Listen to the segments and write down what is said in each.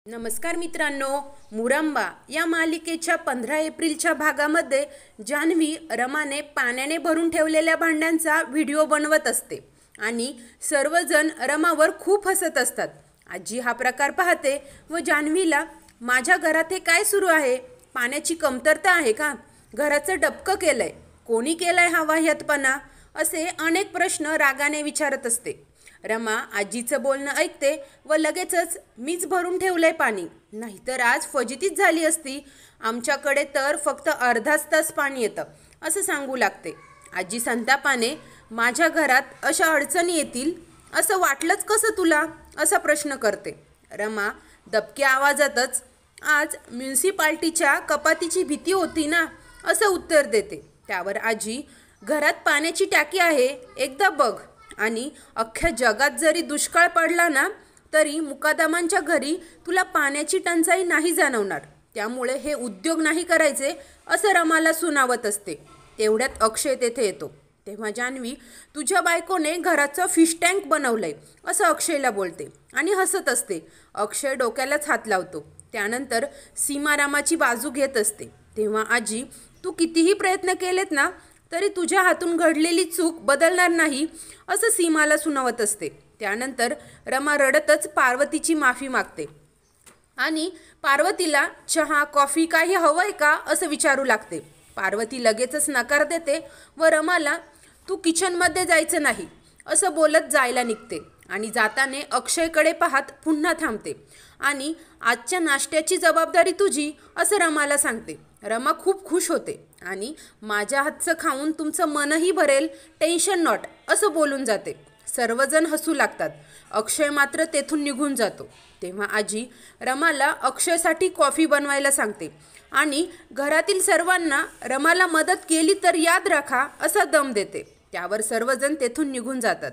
नमस्कार मित्रांनो, मुरांबा या मालिकेच्या 15 एप्रिलच्या भागामध्ये जान्हवी रमाने पाण्याने भरून ठेवलेल्या भांड्यांचा व्हिडिओ बनवत असते आणि सर्वजण रमावर खूप हसत असतात। आजी हा प्रकार पाहते व जान्हवीला माझ्या घरात हे काय सुरू आहे? पाण्याची कमतरता आहे का? घराचं डबकं केलंय? कोणी केलंय हा वाह्यातपणा? असे अनेक प्रश्न रागाने विचारत असते। रमा आजीचं बोलणं ऐकते व लगेचच मीच भरून ठेवलंय पाणी, नाहीतर आज फजितीच झाली असती। आमच्याकडे तर फक्त अर्धाच तास पाणी येतं असं सांगू लागते। आजी संतापाने माझ्या घरात अशा अडचणी येतील असं वाटलंच कसं तुला असा प्रश्न करते। रमा दबक्या आवाजातच आज म्युन्सिपाल्टीच्या कपातीची भीती होती ना असं उत्तर देते। त्यावर आजी घरात पाण्याची टाकी आहे, एकदा बघ, आणि अख्ख्या जगात जरी दुष्काळ पडला ना तरी मुकादमांच्या घरी तुला पाण्याची टंचाई नाही जाणवणार। त्यामुळे हे उद्योग नाही करायचे असं रमाला सुनावत असते। तेवढ्यात अक्षय तेथे येतो। तेव्हा जान्हवी तुझ्या बायकोने घराचं फिश टँक बनवलंय असं अक्षयला बोलते आणि हसत असते। अक्षय डोक्यालाच हात लावतो। त्यानंतर सीमा रामाची बाजू घेत असते। तेव्हा आजी तू कितीही प्रयत्न केलेत ना तरी तुझ्या हातून घडलेली चूक बदलणार नाही असं सीमाला सुनावत असते। त्यानंतर रमा रडतच पार्वतीची माफी मागते आणि पार्वतीला चहा कॉफी काही हवंय का असं विचारू लागते। पार्वती लगेचच नकार देते व रमाला तू किचनमध्ये जायचं नाही असं बोलत जायला निघते आणि जाताने अक्षयकडे पाहत पुन्हा थांबते आणि आजच्या नाश्त्याची जबाबदारी तुझी असं रमाला सांगते। रमा खूप खुश होते आणि माझ्या हातचं खाऊन तुमचं मनही भरेल, टेन्शन नॉट असं बोलून जाते। सर्वजण हसू लागतात। अक्षय मात्र तेथून निघून जातो। तेव्हा आजी रमाला अक्षयसाठी कॉफी बनवायला सांगते आणि घरातील सर्वांना रमाला मदत केली तर याद राखा असा दम देते। त्यावर सर्वजण तेथून निघून जातात।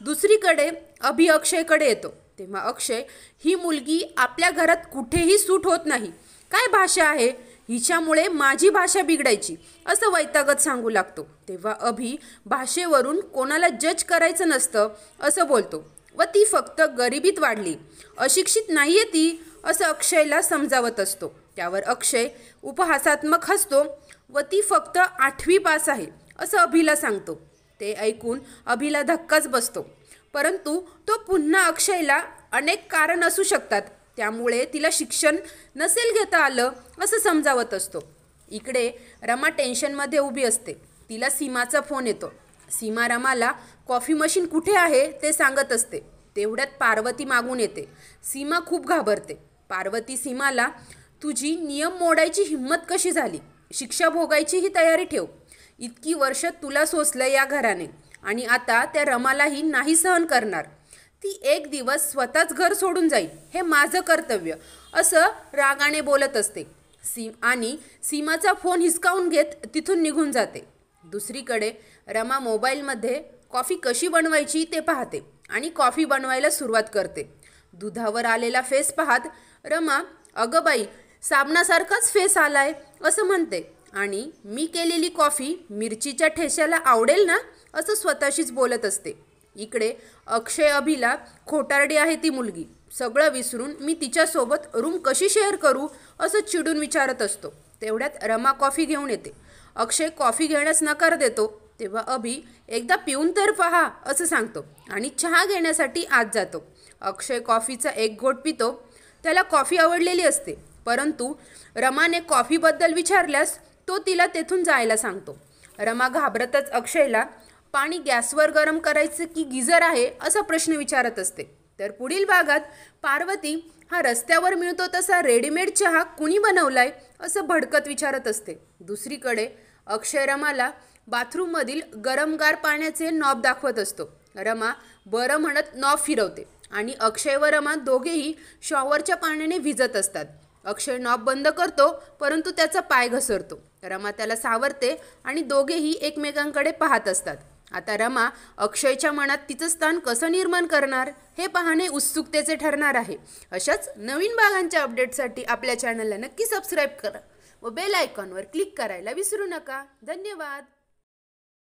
दुसरीकडे अभि अक्षयकडे येतो। तेव्हा अक्षय ही मुलगी आपल्या घरात कुठेही सूट होत नाही, काय भाषा आहे हिच्यामुळे माझी भाषा बिघडायची असं वैतागत सांगू लागतो। तेव्हा अभि भाषेवरून कोणाला जज करायचं नसतं असं बोलतो व ती फक्त गरिबीत वाढली, अशिक्षित नाहीये ती असं अक्षयला समजावत असतो। त्यावर अक्षय उपहासात्मक हसतो व ती फक्त 8वी पास आहे असं अभिला सांगतो। ते ऐकून अभिला धक्काच बसतो, परंतु तो पुन्हा अक्षयला अनेक कारण असू शकतात त्यामुळे तिला शिक्षण नसेल घेता आलं असं समजावत असतो। इकडे रमा टेन्शनमध्ये उभी असते। तिला सीमाचा फोन येतो। सीमा रमाला कॉफी मशीन कुठे आहे ते सांगत असते। तेवढ्यात पार्वती मागून येते। सीमा खूप घाबरते। पार्वती सीमाला तुझी नियम मोडायची हिंमत कशी झाली? शिक्षा भोगायची ही तयारी ठेव। इतकी वर्ष तुला सोसलं या घराने आणि आता त्या रमालाही नाही सहन करणार। ती एक दिवस स्वतःच घर सोडून जाईल, हे माझं कर्तव्य असं रागाने बोलत असते। सीमाचा फोन हिसकावून घेत तिथून निघून जाते। दुसरीकडे रमा मोबाईलमध्ये कॉफी कशी बनवायची ते पाहते आणि कॉफी बनवायला सुरुवात करते। दुधावर आलेला फेस पाहत रमा अगं बाई साबणासारखाच फेस आलाय असं म्हणते आणि मी केलेली कॉफी मिरचीच्या ठेश्याला आवडेल ना असं स्वतःशीच बोलत असते। इकडे अक्षय अभिला खोटारडी आहे ती मुलगी, सगळं विसरून मी तिच्यासोबत रूम कशी शेअर करू असं चिडून विचारत असतो। तेवढ्यात रमा कॉफी घेऊन येते। अक्षय कॉफी घेण्यास नकार देतो। तेव्हा अभि एकदा पिऊन तर पहा असं सांगतो आणि चहा घेण्यासाठी आत जातो। अक्षय कॉफीचा एक घोट पितो। त्याला कॉफी आवडलेली असते, परंतु रमाने कॉफीबद्दल विचारल्यास तो तिला तेथून जायला सांगतो। रमा घाबरतच अक्षयला पाणी गॅसवर गरम करायचं की गिझर आहे असा प्रश्न विचारत असते। तर पुढील भागात पार्वती हा रस्त्यावर मिळतो तसा रेडीमेड चहा कुणी बनवलाय असं भडकत विचारत असते। दुसरीकडे अक्षय रमाला बाथरूममधील गरमगार पाण्याचे नॉब दाखवत असतो। रमा बरं म्हणत नॉब फिरवते आणि अक्षय व रमा दोघेही शॉवरच्या पाण्याने भिजत असतात। अक्षय नॉब बंद करतो, परंतु त्याचा पाय घसरतो। रमा त्याला सावरते आणि दोघेही एकमेकांकडे पाहत असतात। आता रमा अक्षयच्या मनात तिचं स्थान कसं निर्माण करणार हे पाहणे उत्सुकतेचे ठरणार आहे। अशाच नवीन भागांच्या अपडेटसाठी आपल्या चॅनलला नक्की सबस्क्राईब करा व बेल आयकॉनवर क्लिक करायला विसरू नका। धन्यवाद।